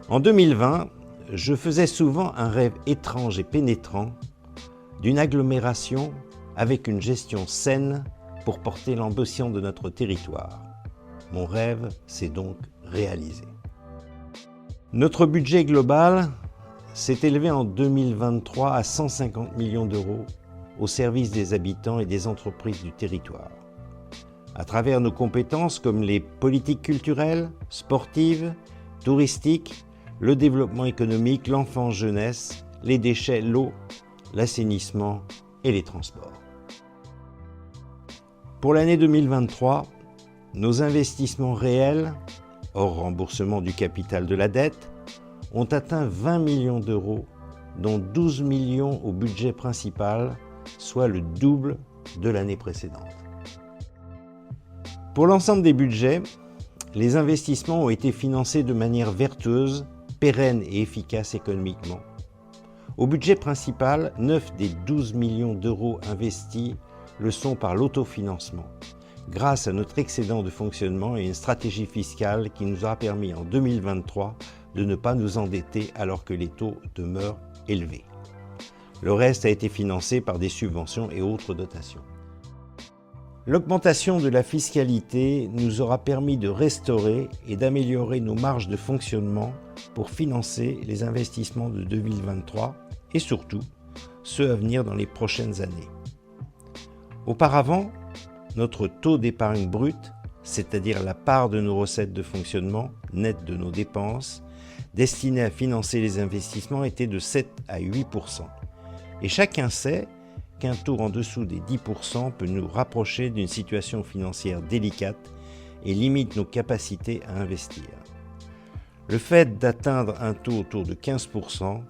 En 2020, je faisais souvent un rêve étrange et pénétrant d'une agglomération avec une gestion saine pour porter l'ambition de notre territoire. Mon rêve s'est donc réalisé. Notre budget global s'est élevé en 2023 à 150 millions d'euros au service des habitants et des entreprises du territoire. À travers nos compétences comme les politiques culturelles, sportives, touristiques, le développement économique, l'enfance-jeunesse, les déchets, l'eau, l'assainissement et les transports. Pour l'année 2023, nos investissements réels, hors remboursement du capital de la dette, ont atteint 20 millions d'euros, dont 12 millions au budget principal, soit le double de l'année précédente. Pour l'ensemble des budgets, les investissements ont été financés de manière vertueuse, pérenne et efficace économiquement. Au budget principal, 9 des 12 millions d'euros investis le sont par l'autofinancement, grâce à notre excédent de fonctionnement et une stratégie fiscale qui nous a permis en 2023 de ne pas nous endetter alors que les taux demeurent élevés. Le reste a été financé par des subventions et autres dotations. L'augmentation de la fiscalité nous aura permis de restaurer et d'améliorer nos marges de fonctionnement pour financer les investissements de 2023 et surtout ceux à venir dans les prochaines années. Auparavant, notre taux d'épargne brute, c'est-à-dire la part de nos recettes de fonctionnement nettes de nos dépenses, destinées à financer les investissements, était de 7 à 8%. Et chacun sait qu'un taux en dessous des 10% peut nous rapprocher d'une situation financière délicate et limite nos capacités à investir. Le fait d'atteindre un taux autour de 15%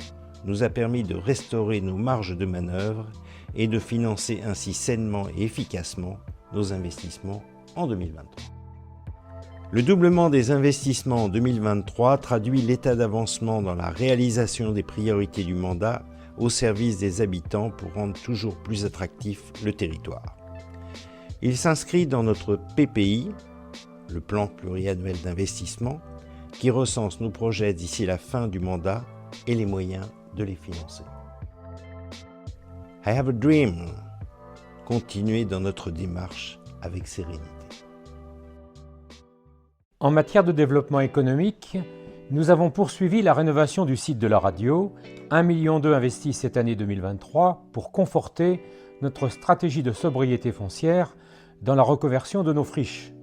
nous a permis de restaurer nos marges de manœuvre et de financer ainsi sainement et efficacement nos investissements en 2023. Le doublement des investissements en 2023 traduit l'état d'avancement dans la réalisation des priorités du mandat au service des habitants pour rendre toujours plus attractif le territoire. Il s'inscrit dans notre PPI, le plan pluriannuel d'investissement, qui recense nos projets d'ici la fin du mandat et les moyens de les financer. I have a dream. Continuez dans notre démarche avec sérénité. En matière de développement économique, nous avons poursuivi la rénovation du site de la radio, 1,2 million investis cette année 2023 pour conforter notre stratégie de sobriété foncière dans la reconversion de nos friches.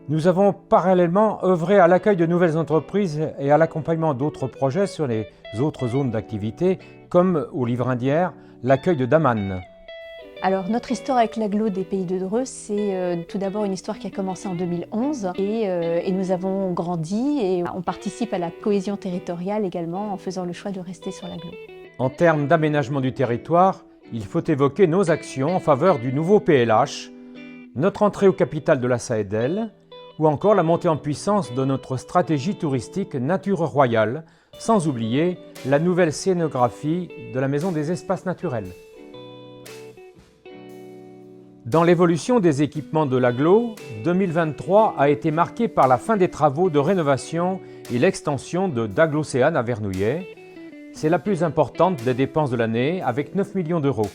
Nous avons parallèlement œuvré à l'accueil de nouvelles entreprises et à l'accompagnement d'autres projets sur les autres zones d'activité, comme au Livre-Indière, l'accueil de Daman. Alors notre histoire avec l'agglo des Pays de Dreux, c'est tout d'abord une histoire qui a commencé en 2011 et nous avons grandi et on participe à la cohésion territoriale également en faisant le choix de rester sur l'agglo. En termes d'aménagement du territoire, il faut évoquer nos actions en faveur du nouveau PLH, notre entrée au capital de la SAEDEL ou encore la montée en puissance de notre stratégie touristique Nature Royale, sans oublier la nouvelle scénographie de la Maison des Espaces Naturels. Dans l'évolution des équipements de l'agglo, 2023 a été marqué par la fin des travaux de rénovation et l'extension d'Aglocéane à Vernouillet. C'est la plus importante des dépenses de l'année avec 9 millions d'euros.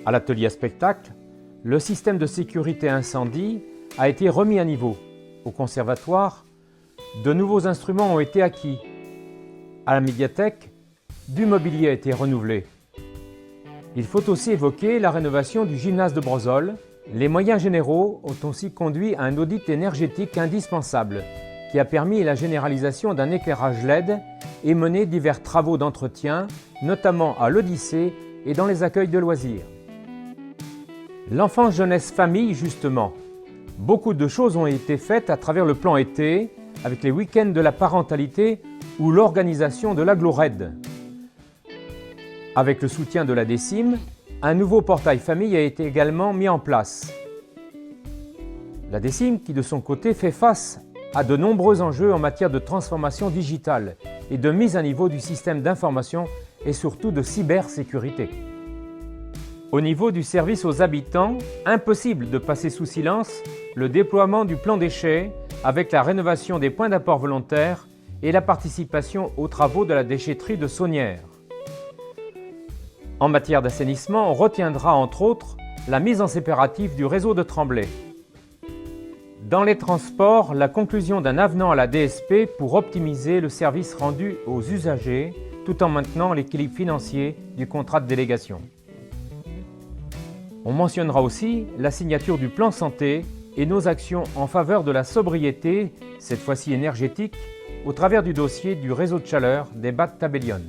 À l'atelier à spectacle, le système de sécurité incendie a été remis à niveau. Au conservatoire, de nouveaux instruments ont été acquis. À la médiathèque, du mobilier a été renouvelé. Il faut aussi évoquer la rénovation du gymnase de Brozolles. Les moyens généraux ont aussi conduit à un audit énergétique indispensable qui a permis la généralisation d'un éclairage LED et mené divers travaux d'entretien, notamment à l'Odyssée et dans les accueils de loisirs. L'enfance jeunesse famille, justement. Beaucoup de choses ont été faites à travers le plan été, avec les week-ends de la parentalité ou l'organisation de l'agglo RAID. Avec le soutien de la DSIM, un nouveau portail famille a été également mis en place. La DSIM qui de son côté fait face à de nombreux enjeux en matière de transformation digitale et de mise à niveau du système d'information et surtout de cybersécurité. Au niveau du service aux habitants, impossible de passer sous silence le déploiement du plan déchets avec la rénovation des points d'apport volontaires et la participation aux travaux de la déchetterie de Saunières. En matière d'assainissement, on retiendra entre autres la mise en séparatif du réseau de Tremblay. Dans les transports, la conclusion d'un avenant à la DSP pour optimiser le service rendu aux usagers tout en maintenant l'équilibre financier du contrat de délégation. On mentionnera aussi la signature du plan santé et nos actions en faveur de la sobriété, cette fois-ci énergétique, au travers du dossier du réseau de chaleur des Bas de Tabellion.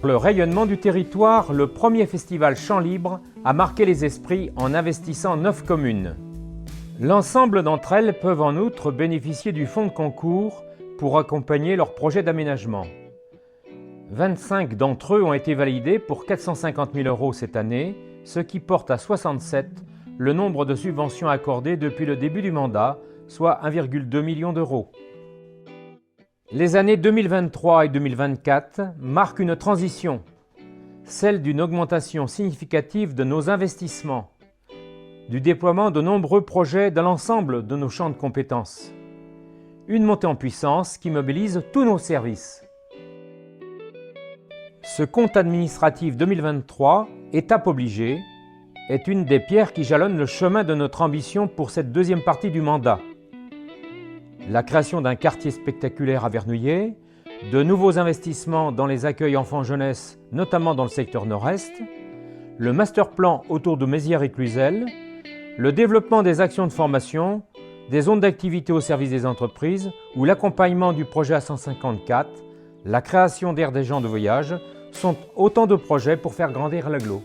Pour le rayonnement du territoire, le premier festival Chant Libre a marqué les esprits en investissant 9 communes. L'ensemble d'entre elles peuvent en outre bénéficier du fonds de concours pour accompagner leurs projets d'aménagement. 25 d'entre eux ont été validés pour 450 000 € cette année, ce qui porte à 67 le nombre de subventions accordées depuis le début du mandat, soit 1,2 million d'euros. Les années 2023 et 2024 marquent une transition, celle d'une augmentation significative de nos investissements, du déploiement de nombreux projets dans l'ensemble de nos champs de compétences. Une montée en puissance qui mobilise tous nos services. Ce compte administratif 2023, étape obligée, est une des pierres qui jalonnent le chemin de notre ambition pour cette deuxième partie du mandat. La création d'un quartier spectaculaire à Vernouillet, de nouveaux investissements dans les accueils enfants-jeunesse, notamment dans le secteur nord-est, le master-plan autour de Mézières et Cluzel, le développement des actions de formation, des zones d'activité au service des entreprises ou l'accompagnement du projet A154, la création d'aires des gens de voyage, sont autant de projets pour faire grandir l'agglo.